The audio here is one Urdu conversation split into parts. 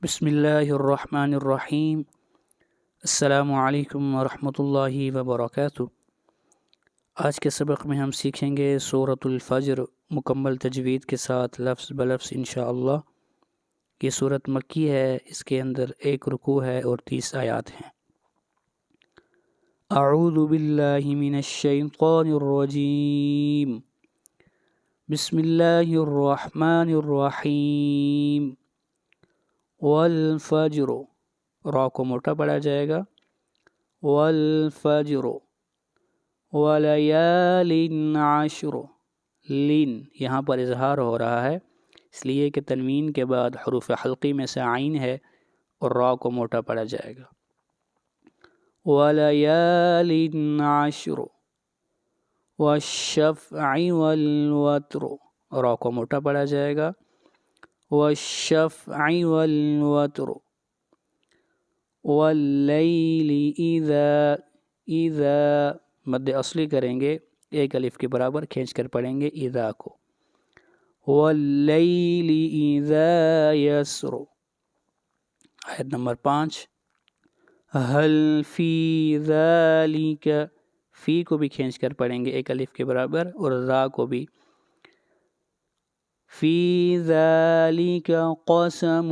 بسم اللہ الرحمن الرحیم۔ السلام علیکم ورحمۃ اللہ وبرکاتہ۔ آج کے سبق میں ہم سیکھیں گے سورۃ الفجر مکمل تجوید کے ساتھ لفظ بلفظ انشاءاللہ۔ یہ سورت مکی ہے، اس کے اندر 1 رکوع ہے اور 30 آیات ہیں۔ اعوذ باللہ من الشیطان الرجیم، بسم اللہ الرحمن الرحیم۔ والفجر، را کو موٹا پڑھا جائے گا، والفجر ولیال عشر، لین یہاں پر اظہار ہو رہا ہے اس لیے کہ تنوین کے بعد حروف حلقی میں سے عین ہے اور را کو موٹا پڑھا جائے گا۔ ولیال عشر والشفع والوتر، را کو موٹا پڑھا جائے گا، والشفع والوتر واللیل اذا مد اصلی کریں گے، 1 الف کے برابر کھینچ کر پڑھیں گے اذا کو، واللیل اذا یسر۔ آیت نمبر 5، هل فی ذالک، فی کو بھی کھینچ کر پڑھیں گے 1 الف کے برابر اور ذا کو بھی، فی ذالک قسم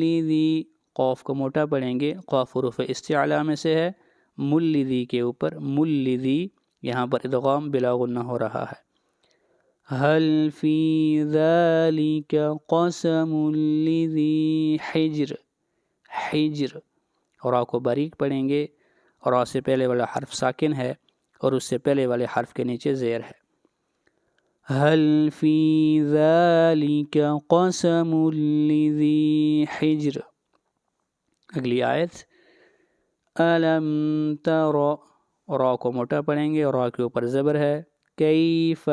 لذی، قاف کو موٹا پڑھیں گے، قاف حروف استعلاء میں سے ہے، ملذی کے اوپر، ملذی یہاں پر ادغام بلا غنہ ہو رہا ہے۔ هل فی ذالک قسم لذی حجر، حجر را کو باریک پڑھیں گے، را سے پہلے والا حرف ساکن ہے اور اس سے پہلے والے حرف کے نیچے زیر ہے۔ هل فی ذالک قسم لذی حجر۔ اگلی آیت، الم تر، را کو موٹا پڑھیں گے اور را کے اوپر زبر ہے، کیف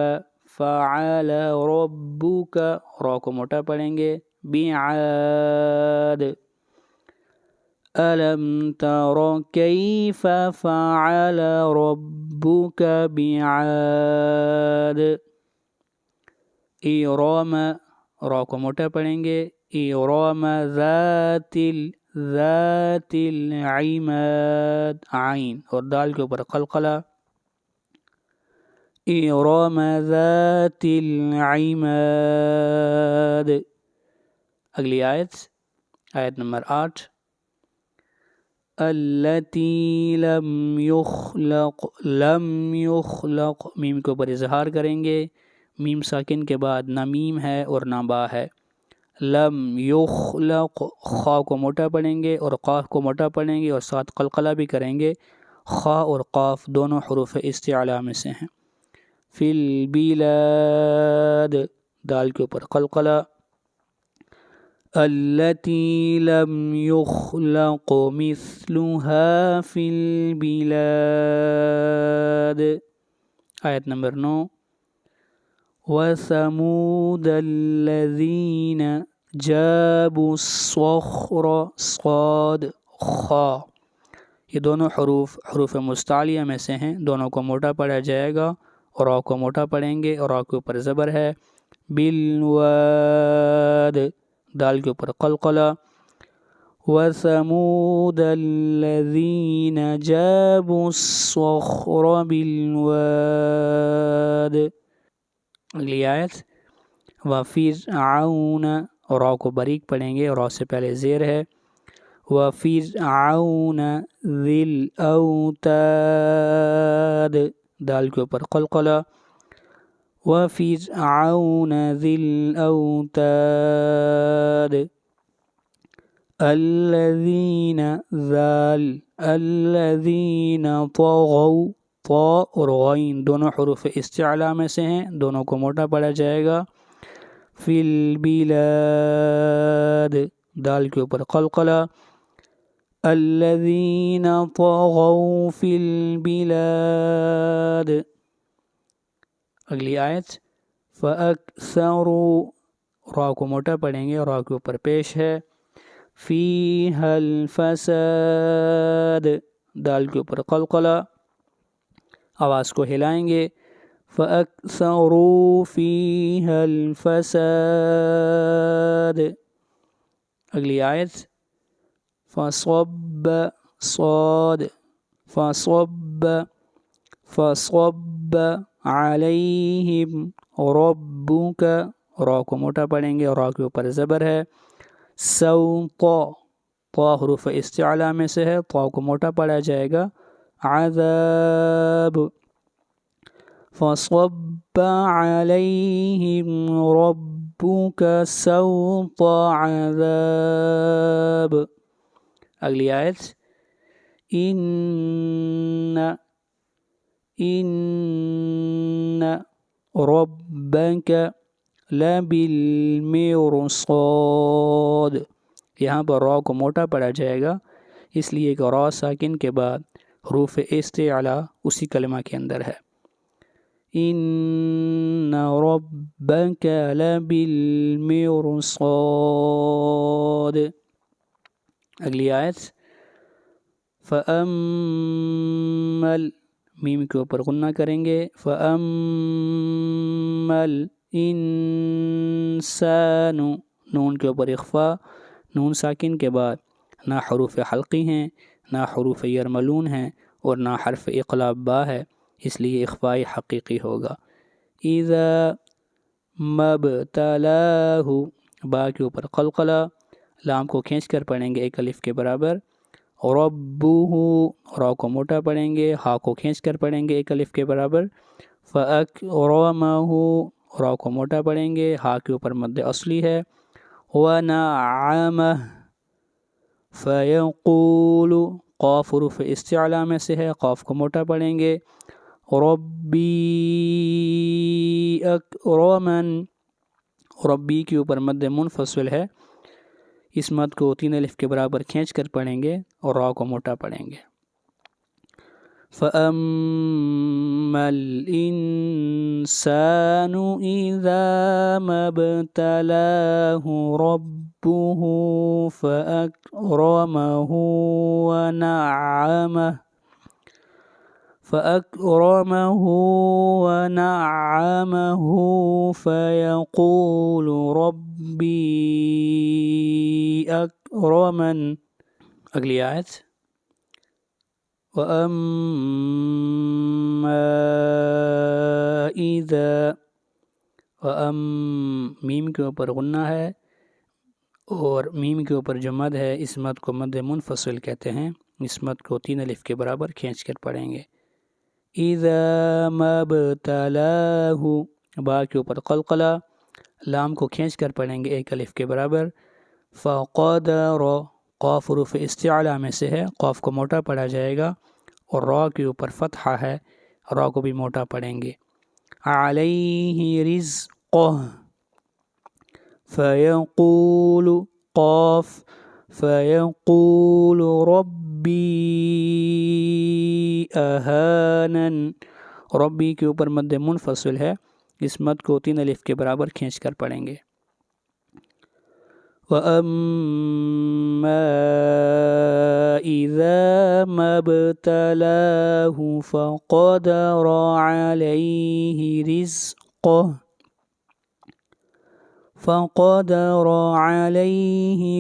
فعل ربک، را کو موٹا پڑھیں گے، بعاد، الم تر کیف فعل ربک بعاد۔ ارم، را کو موٹا پڑھیں گے، ارم ذات العماد، عین اور دال کے اوپر قلقلہ، ارم ذات العماد۔ اگلی آیت، آیت نمبر 8، التی لم یخلق، میم کے اوپر اظہار کریں گے، میم ساکن کے بعد نہ میم ہے اور نہ با ہے، لم یخلق، خا کو موٹا پڑھیں گے اور قاف کو موٹا پڑھیں گے اور ساتھ قلقلہ بھی کریں گے، خا اور قاف دونوں حروف استعلاء میں سے ہیں۔ فی البلاد، دال کے اوپر قلقلہ، التی لم یخلق مثلها فی البلاد۔ آیت نمبر 9، وثمود الذین جابوا الصخر، صاد خا، یہ دونوں حروف مستعلیہ میں سے ہیں، دونوں کو موٹا پڑھا جائے گا اور را کو موٹا پڑھیں گے اور را کے اوپر زبر ہے، بالواد، دال کے اوپر قلقلہ، وثمود الذین جابوا الصخر بالواد۔ اگلی آیت، وفرعون، را کو باریک پڑھیں گے اور را سے پہلے زیر ہے، وفرعون ذی الاوتاد، دال کے اوپر قلقلہ، وفرعون ذی الاوتاد۔ الذین، ذال، الذین طغوا، طا اور غین دونوں حروف استعلاء میں سے ہیں، دونوں کو موٹا پڑھا جائے گا، فی البلاد، دال کے اوپر قلقلہ، الذین طغوا فی البلاد۔ اگلی آیت، فاکثروا، را کو موٹا پڑھیں گے اور را کے اوپر پیش ہے، فیہا الفساد، دال کے اوپر قلقلہ، آواز کو ہلائیں گے، فَأَكْثَرُوا فِيهَا الْفَسَادَ۔ اگلی آیت فصب صاد فصب علیہم ربک، را کو موٹا پڑھیں گے، را کے اوپر زبر ہے، سوط، طا حروف استعلا میں سے ہے، طا کو موٹا پڑھا جائے گا، عذاب، فصب علیہم ربک سوط عذاب۔ اگلی آیت، ان ربک لبالمرصاد، یہاں پر را کو موٹا پڑھا جائے گا، اس لیے کہ را ساکن کے بعد حروف استعلا اسی کلمہ کے اندر ہے۔ ان ربک لبالمرصاد۔ اگلی آیت، فَأَمَّا میم کے اوپر غنہ کریں گے، فَأَمَّا الْإِنسَانُ، نون کے اوپر اخفا، نون ساکن کے بعد نہ حروف حلقی ہیں، نہ حروف یرملون ہیں، اور نہ حرف اقلاب با ہے، اس لیے اخفاء حقیقی ہوگا۔ اذا مبتلاہ، با کے اوپر قلقلہ، لام کو کھینچ کر پڑھیں گے ایک الف کے برابر، ربہ، را کو موٹا پڑھیں گے، ہا کو کھینچ کر پڑھیں گے ایک الف کے برابر، فاکرمہ، را کو موٹا پڑھیں گے، ہا کے اوپر مد اصلی ہے، ونعمہ، فیقول، قاف حروف استعلا میں سے ہے، قاف کو موٹا پڑھیں گے، ربی اکرمن، ربی کے اوپر مد منفصل ہے، اس مد کو 3 الف کے برابر کھینچ کر پڑھیں گے اور را کو موٹا پڑھیں گے۔ فَأَمَّا الْإِنسَانُ إِذَا مَا ابْتَلَاهُ رَبُّهُ فَأَكْرَمَهُ وَنَعَّمَهُ فَيَقُولُ رَبِّي اکرمن۔ اگلی آیت، وَأَمَّا اِذَا، میم کے اوپر غنہ ہے اور میم کے اوپر جو مد ہے اس مد کو مد منفصل کہتے ہیں، اس مد کو 3 الف کے برابر کھینچ کر پڑھیں گے۔ اذا مبتلاہ، با کے اوپر قلقلہ، لام کو کھینچ کر پڑھیں گے ایک الف کے برابر، فقدر، قاف حروف استعلا میں سے ہے، قاف کو موٹا پڑھا جائے گا اور را کے اوپر فتحہ ہے، را کو بھی موٹا پڑھیں گے، علیہ رزقہ، فیقول، قاف، فیقول ربی اہانن، ربی کے اوپر مد منفصل ہے، اس مد کو 3 الف کے برابر کھینچ کر پڑھیں گے۔ وَأَمَّا إِذَا مَا ابْتَلَاهُ فَقَدَرَ عَلَيْهِ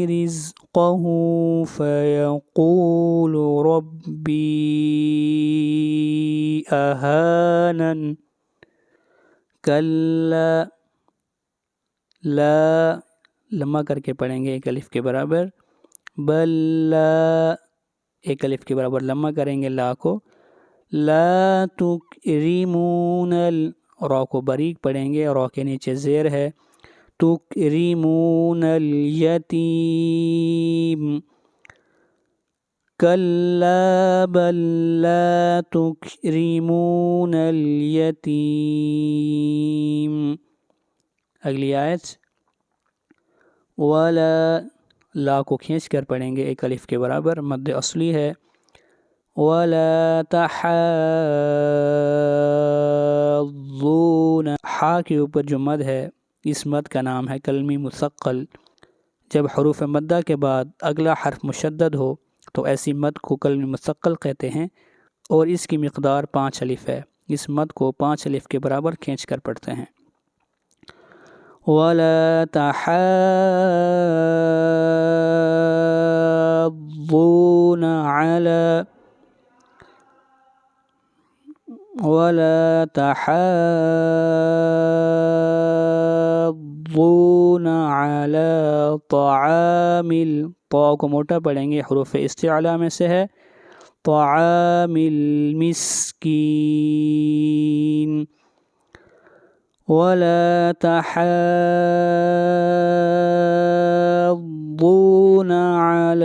رِزْقَهُ فَيَقُولُ رَبِّي أَهَانَنِ، کلا، لا، لمبا کر کے پڑھیں گے ایک الف کے برابر، بل لا، ایک الف کے برابر لمبا کریں گے لا کو، لا تکرمون، را کو باریک پڑھیں گے، را کے نیچے زیر ہے، تکرمون الیتیم، کلا بل لا تکرمون الیتیم۔ اگلی آیت، ولا، لا کو کھینچ کر پڑھیں گے ایک الف کے برابر، مد اصلی ہے، ولا تحاضون، حا کے اوپر جو مد ہے اس مد کا نام ہے کلمی مثقل، جب حروف مدہ کے بعد اگلا حرف مشدد ہو تو ایسی مد کو کلمی مثقل کہتے ہیں، اور اس کی مقدار 5 الف ہے، اس مد کو 5 الف کے برابر کھینچ کر پڑھتے ہیں۔ وَلَا تَحَاضُّونَ تحاضون على طعام طا کو موٹا پڑھیں گے، حروف استعلا میں سے ہے، طعام المسکین، ولا تحاضون على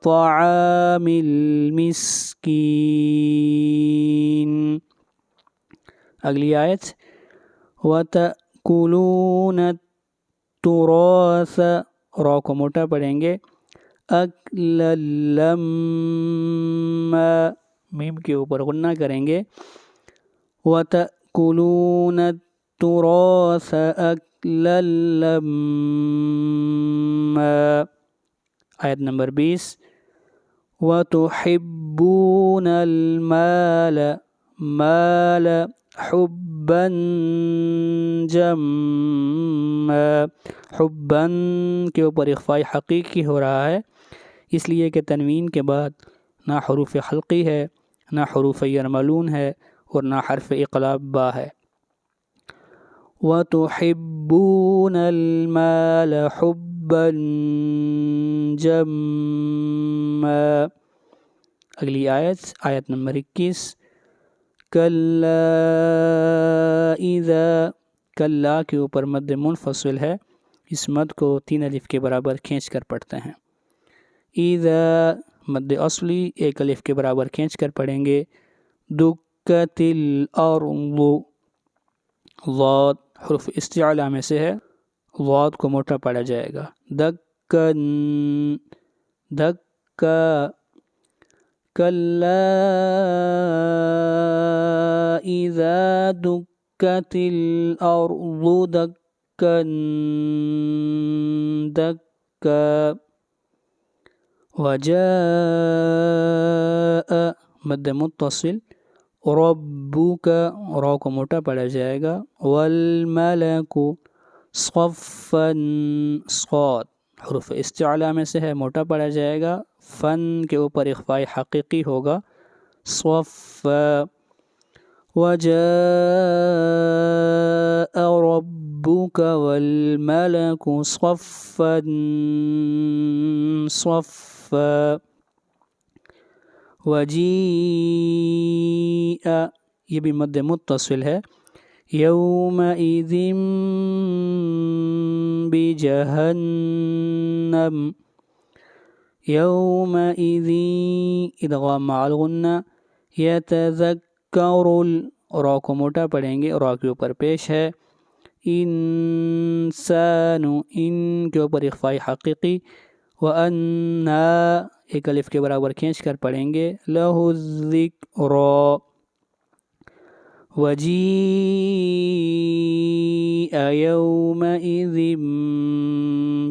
طعام المسکین۔ اگلی آیت، وَتَأْكُلُونَ التُّرَاثَ را کو موٹا پڑھیں گے، أَكْلًا لَمًّا، میم کے اوپر غنہ کریں گے، وَتَأْكُلُونَ التُّرَاثَ أَكْلًا لَمًّا۔ آیت نمبر 20، وَتُحِبُّونَ الْمَالَ مَالَ حُبًّا جَمًّا، حُبًّا کے اوپر اخفاء حقیقی ہو رہا ہے، اس لیے کہ تنوین کے بعد نہ حروف حلقی ہے، نہ حروف یرملون ہے، اور نہ حرف اقلاب با ہے۔ وَتُحِبُّونَ الْمَالَ حُبًّا جَمًّا۔ اگلی آیت، آیت نمبر 21، کَلَّا اِذَا، کَلَّا کے اوپر مد منفصل ہے، اس مد کو 3 الف کے برابر کھینچ کر پڑھتے ہیں۔ اِذَا مد اصلی 1 الف کے برابر کھینچ کر پڑھیں گے، دُکَّتِ الْأَرْضُ، ضاد حروف استعلا میں سے ہے، ضاد کو موٹا پڑھا جائے گا، دَکَّن، دَکَّا، کَلَّا اِذَا دُکَّتِ الْأَرْضُ دَکًّا دَکًّا، وَجَاءَ مد متصل، رَبُّکَ را کو موٹا پڑھا جائے گا، وَالْمَلَكُ صَفًّا، صاد حروف استعلا میں سے ہے، موٹا پڑھا جائے گا، فن کے اوپر اخفاء حقیقی ہوگا، صفا، وَجَاءَ رَبُّکَ وَالْمَلَكُ صَفًّا صَفًّا، وَجِیءَ یہ بھی مد متصل ہے، یومئذ بجہنم، یومئذ ادغام مع الغنہ، یتذکر را کو موٹا پڑھیں گے، را کے اوپر پیش ہے، انسان، ان کے اوپر اخفاء حقیقی، وَأَنَّا 1 الف کے برابر کھینچ کر پڑھیں گے، لَهُ الذِّکْرَى، وَجِیءَ یَوْمَئِذٍ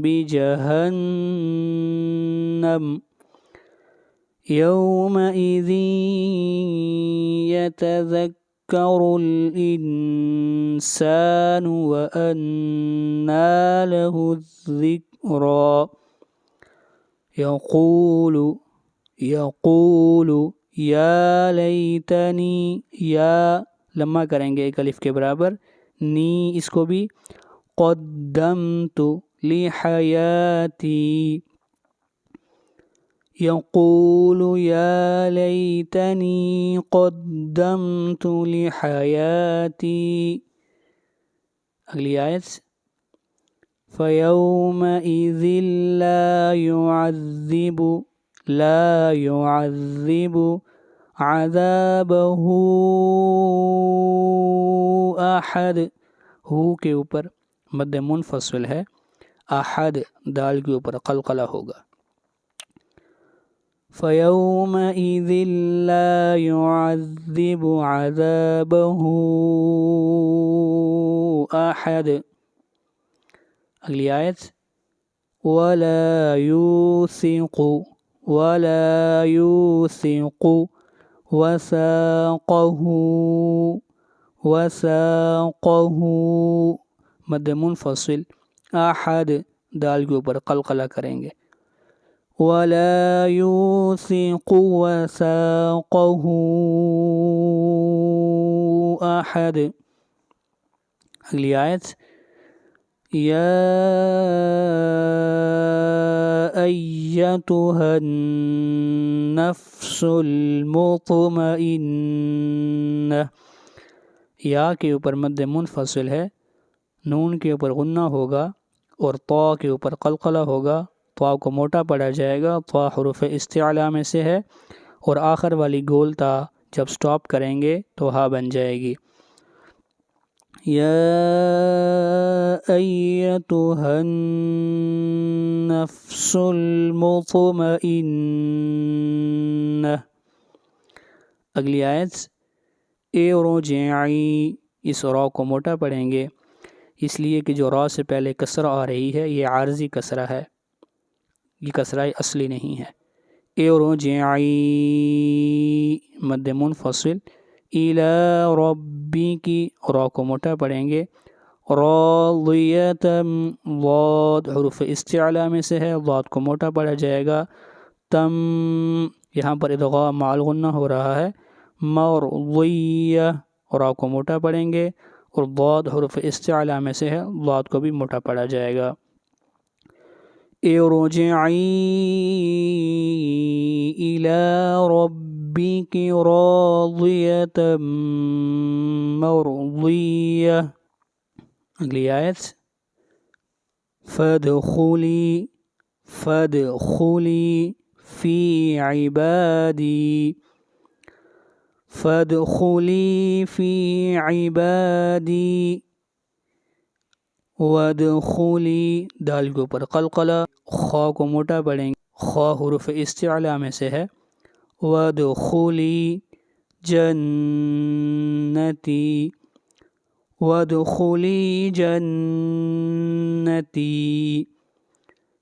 بِجَہَنَّمَ، یَوْمَئِذٍ یَتَذَکَّرُ الْإِنسَانُ وَأَنَّى لَهُ الذِّکْرَى، یقول یا لیتنی، یا لمّا کریں گے 1 الف کے برابر، نی اس کو بھی، قدمت لحیاتی، یقول یا لیتنی قدمت لحیاتی۔ اگلی آیت، فَيَوْمَئِذٍ لا يعذب عذابه احد، ہو کے اوپر مد منفصل ہے، احد دال کے اوپر قلقلہ ہوگا، فَيَوْمَئِذٍ لَا يُعَذِّبُ عَذَابَهُ أَحَدٌ۔ اگلی آیت، وَلَا يُوثِقُ وَثَاقَهُ مد منفصل، احد دال کے اوپر قلقلہ کریں گے، وَلَا يُوثِقُ وَثَاقَهُ أحد. اگلی آیت یا ایتها النفس المطمئنہ، یا کے اوپر مد منفصل ہے، نون کے اوپر غنہ ہوگا اور طا کے اوپر قلقلہ ہوگا، طا کو موٹا پڑھا جائے گا، طا حروف استعلاء میں سے ہے، اور آخر والی گول تا جب سٹاپ کریں گے تو ہا بن جائے گی. یا ایتها النفس المطمئنہ. اگلی آیت ارجعی، اس را کو موٹا پڑھیں گے اس لیے کہ جو را سے پہلے کسرہ آ رہی ہے یہ عارضی کسرہ ہے، یہ کسرہ اصلی نہیں ہے. ارجعی مد منفصل، الی ربک، را کو موٹا پڑھیں گے، راضیۃ، ضاد حروف استعلاء میں سے ہے، ضاد کو موٹا پڑھا جائے گا، تم یہاں پر ادغام مع الغنہ ہو رہا ہے، مرضیہ، را کو موٹا پڑھیں گے اور ضاد حروف استعلاء میں سے ہے، ضاد کو بھی موٹا پڑھا جائے گا. ارجعی الی ربک راضیۃ مرضیہ. اگلی آیت فادخلی، فادخلی فی عبادی، فادخلی فی عبادی، وادخلی دال کے اوپر قلقلہ، خا کو موٹا پڑھیں گے، خا حروف استعلاء میں سے ہے، وادخلی جنتی، وادخلی جنتی.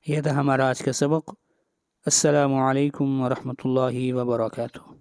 یہ تھا ہمارا آج کا سبق. السلام علیکم ورحمۃ اللہ وبرکاتہ.